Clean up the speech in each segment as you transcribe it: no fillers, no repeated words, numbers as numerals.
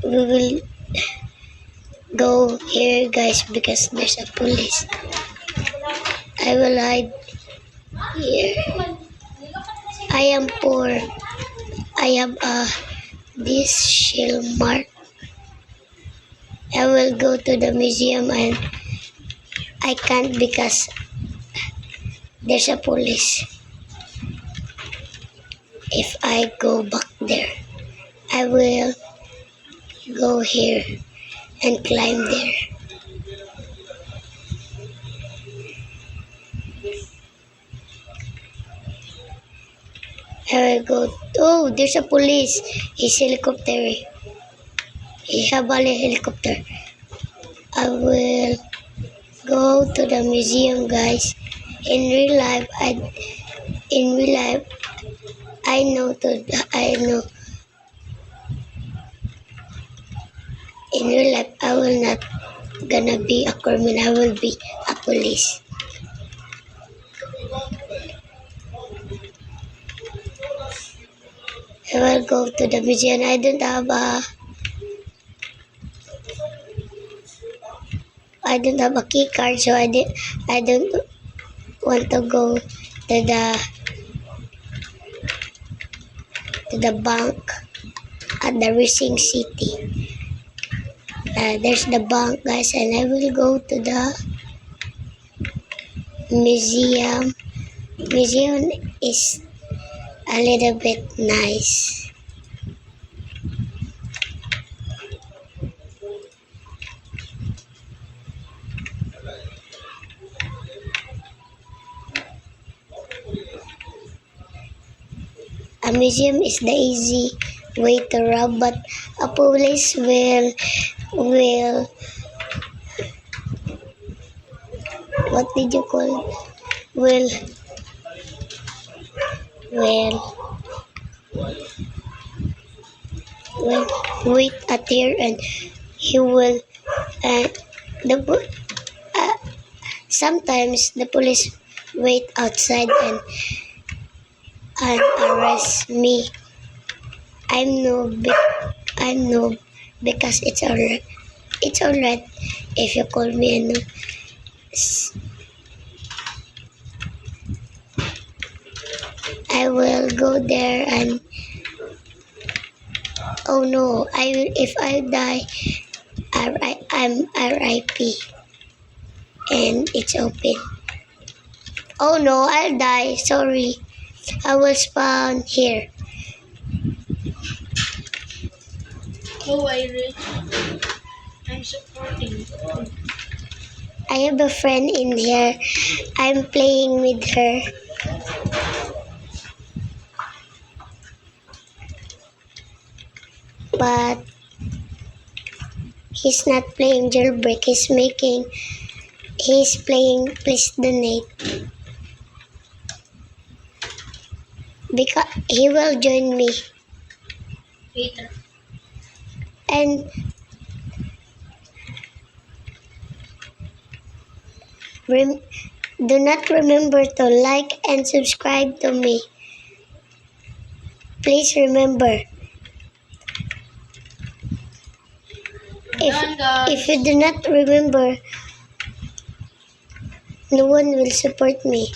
we will go here, guys, because there's a police. I will hide here. I am poor. I have this shield mark. I will go to the museum and I can't because there's a police. If I go back there, I will go here and climb there. I will go. Oh, there's a police. He's helicopter. He have a helicopter. I will go to the museum, guys. In real life, I know. In real life, I will not gonna be a criminal. I will be a police. I will go to the museum. I don't have a key card, so I don't want to go to the bank at the Racing City. There's the bank, guys, and I will go to the museum. Museum is a little bit nice. A museum is the easy way to rob, but a police will what did you call it? Will wait at here, and he will sometimes the police wait outside and arrest me. I'm noob because it's alright if you call me a noob. I will go there and oh no, if I die, I'm RIP and it's open. Oh no, I'll die. Sorry. I will spawn here. Oh, I'm supporting. I have a friend in here. I'm playing with her. But he's not playing jailbreak. He's playing please donate. Because he will join me. Later. And do not remember to like and subscribe to me. Please remember. If you do not remember, no one will support me.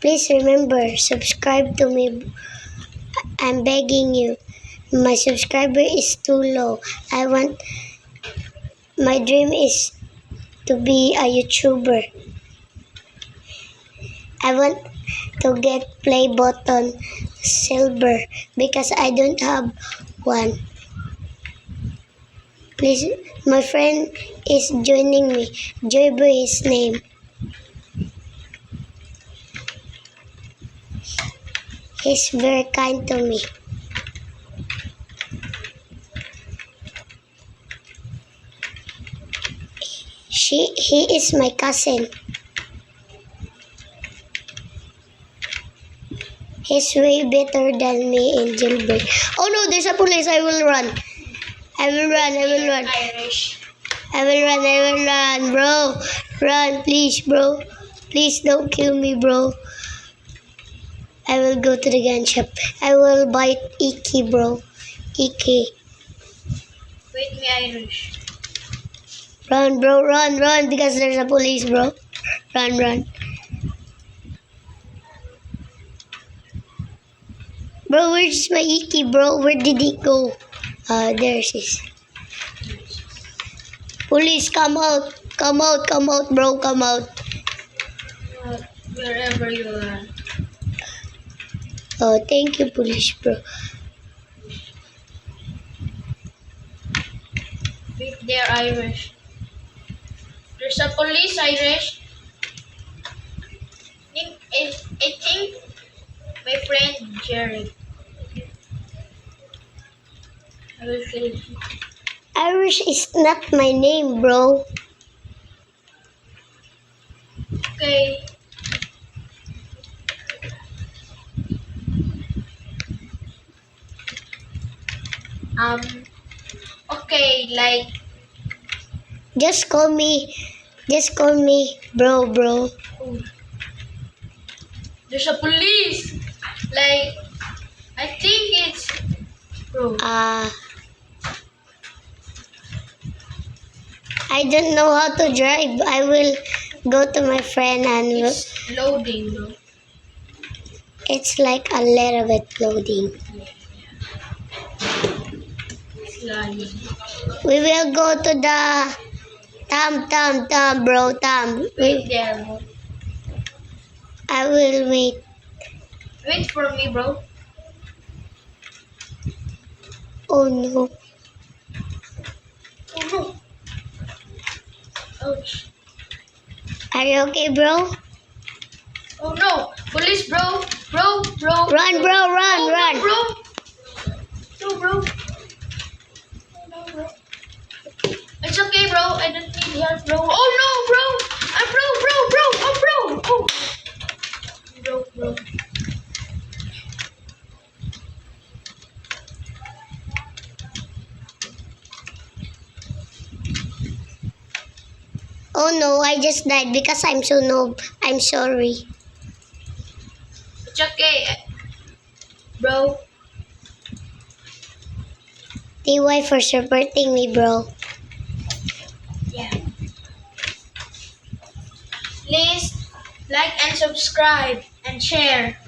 Please remember, subscribe to me. I'm begging you. My subscriber is too low. My dream is to be a YouTuber. I want to get play button silver because I don't have one. Please, my friend is joining me. Joyboy is his name. He's very kind to me. He is my cousin. He's way better than me in jailbreak. Oh no, there's a police. I will run. Irish. I will run, bro. Run, please, bro. Please don't kill me, bro. I will go to the gun shop. I will buy Iki, bro. Iki. Wait me, Irish. Run, bro, run, because there's a police, bro. Run. Bro, where's my Iki, bro? Where did he go? There she is. Police, come out, bro, come out. Wherever you are. Oh, thank you, police, bro. Wait there, Irish. There's a police, Irish. I think my friend Jerry. I will say. Irish is not my name, bro. Okay. Okay, like, Just call me, bro. oh, there's a police. Like, I think it's, bro. I don't know how to drive. I will go to my friend and It's loading, bro. it's like a little bit loading. It's lagging. We will go to the Tam, bro, Tam. Wait there, bro. I will wait. Wait for me, bro. Oh no. Oh no. Ouch. Are you okay, bro? Oh no. Police, bro. Bro. Run, bro, run, Oh, run. no, bro. No, bro. Oh, no, bro. It's okay, bro. I don't need help, bro. Oh no, bro. I'm bro. I'm bro. Oh. Bro. Oh no, I just died because I'm so noob. I'm sorry. It's okay, bro. TY for supporting me, bro. Yeah. Please like and subscribe and share.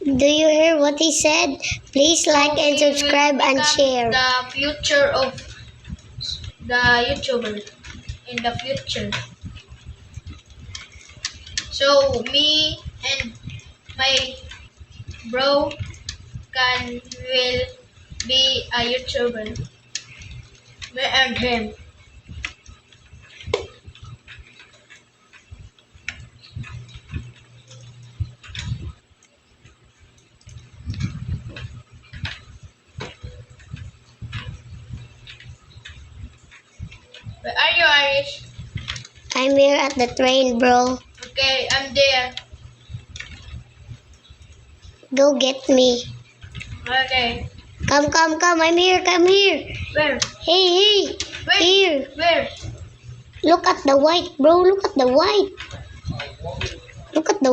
Do you hear what he said? Please like and We will subscribe and become share. The future of the YouTuber in the future. So me and my bro will be a YouTuber. Me and him. Where are you, Irish? I'm here at the train, bro. Okay, I'm there. Go get me. Okay. Come. I'm here. Come here. Where? Hey. Wait. Here. Where? Look at the white, bro. Look at the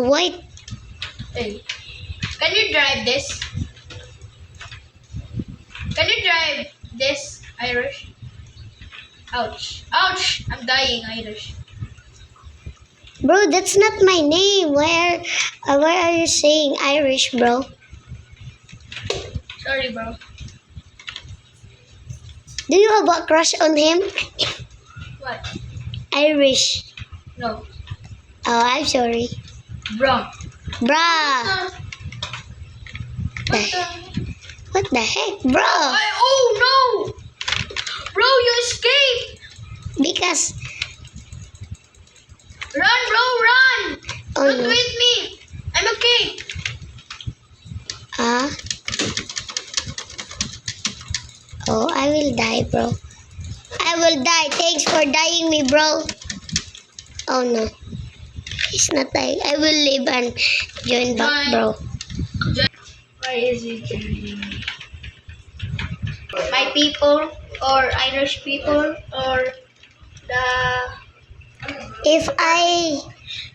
white. Hey. Can you drive this? Can you drive this, Irish? Ouch. I'm dying, Irish. Bro, that's not my name. Why are you saying Irish, bro? Sorry, bro. Do you have a crush on him? What? Irish. No. Oh, I'm sorry. Bro. Bruh. What the heck, bro? Oh, no! Bro, you escaped! Because, Run, bro, run! oh Don't no. with me! I'm okay. Oh, I will die, bro. I will die. Thanks for dying me, bro. Oh no. He's not dying. I will live and join back, bro. Why is it joining me? My people or Irish people or the...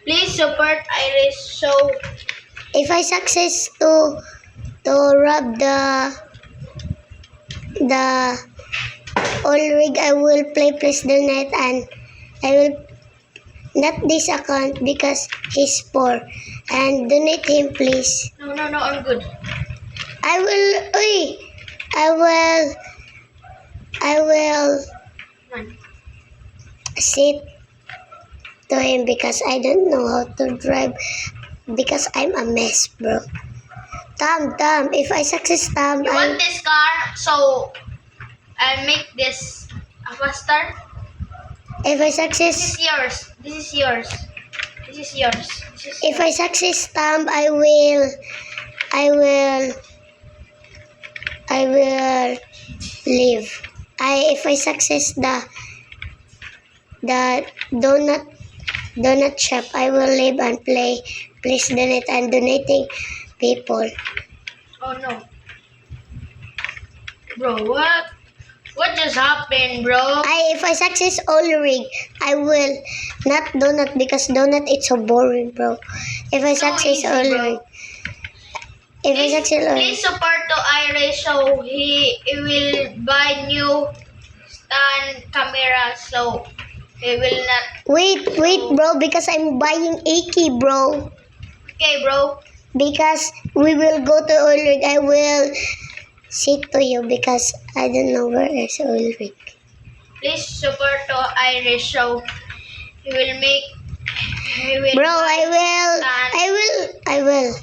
Please support Irish so If I success to rob the all rig, I will play Please Donate, and I will not this account because he's poor, and donate him please. No, I'm good. I will Man. sit to him because I don't know how to drive because I'm a mess, bro. Tom, if I success, Tom, You want this car, so I'll make this a faster. if I This success, is yours. This is yours. This is yours. This is if I success, Tom, I will leave. If I success the donut shop, I will leave and play Please Donate and donating people. Oh no. Bro, what? What just happened, bro? If I success all rig, I will not donut because donut it's so boring, bro. If I So success easy, all bro. rig, if I success all Please support to Irish so he will buy new stand camera so he will not. wait, bro, because I'm buying AK, bro. Okay, bro. Because we will go to oil rig, I will sit to you because I don't know where is oil rig. Please support to Irish so he will make. He will. Bro, buy I will.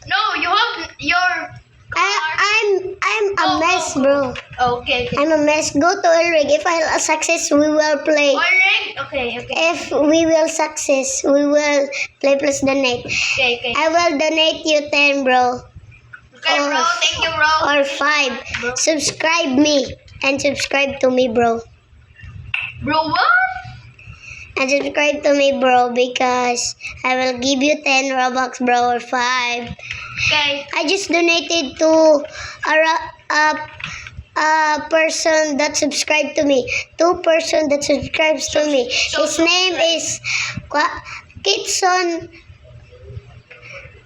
No, you have your. I'm a Go, mess, go, bro. Oh, okay. I'm a mess. Go to oil rig. If I success, we will play. Alright. Okay. If we will success, we will play Plus Donate. Okay. I will donate you 10, bro. Okay, bro. Thank you, bro. Or 5. Bro. Subscribe me. And subscribe to me, bro. Bro, what? And subscribe to me, bro, because I will give you 10 Robux, bro, or 5. Okay. I just donated to a person that subscribed to me. 2 person that subscribes to me. His name is Kitson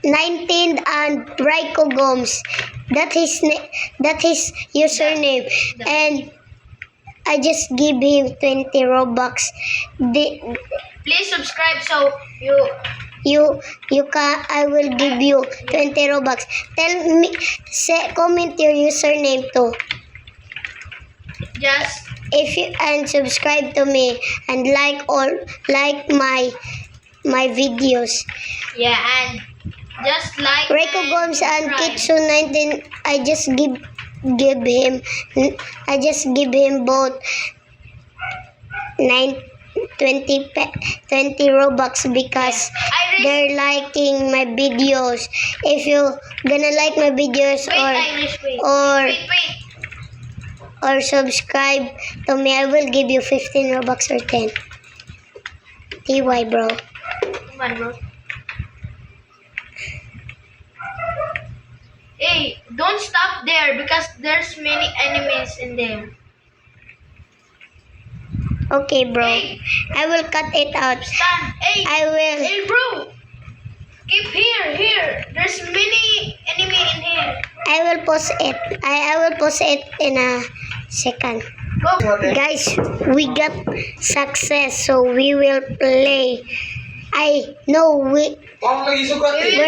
19 and Raiko Gomes. That his username. And I just give him 20 Robux. Please subscribe so You can. I will give you 20 Robux. Tell me, comment your username too. just If you and subscribe to me and like my videos. and just like Reiko and Gomes and subscribe. Kitsu 19. I just give him both 20 Robux because Irish. they're liking my videos. If you gonna like my videos Wait, Irish. Wait. or Wait. or subscribe to me, I will give you 15 Robux or 10. TY, bro. Come on, bro. Hey, don't stop there because there's many enemies in there. Okay, bro. Hey, I will cut it out. stand. Hey, I will. hey, bro. Keep here. There's many enemy in here. I will post it. I will post it in a second. Go. Guys, we got success, so we will play. I know we're not. Please, baby.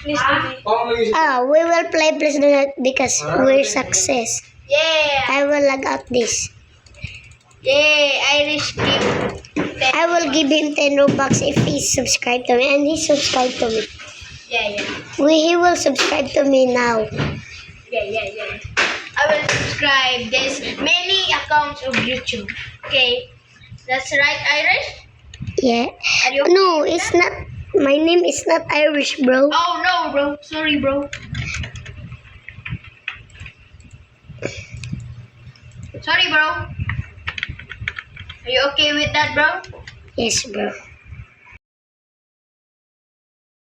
We will play Please Donate because we're success. Yeah. I will log out this. Yeah, Irish give. I will give him 10 Robux if he subscribe to me, and he subscribed to me. Yeah. He will subscribe to me now. Yeah. I will subscribe. There's many accounts of YouTube. Okay. That's right, Irish? Yeah. Are you okay No, with it's that? not. My name is not Irish, bro. Oh no, bro. Sorry, bro. Sorry, bro. Are you okay with that, bro? Yes, bro.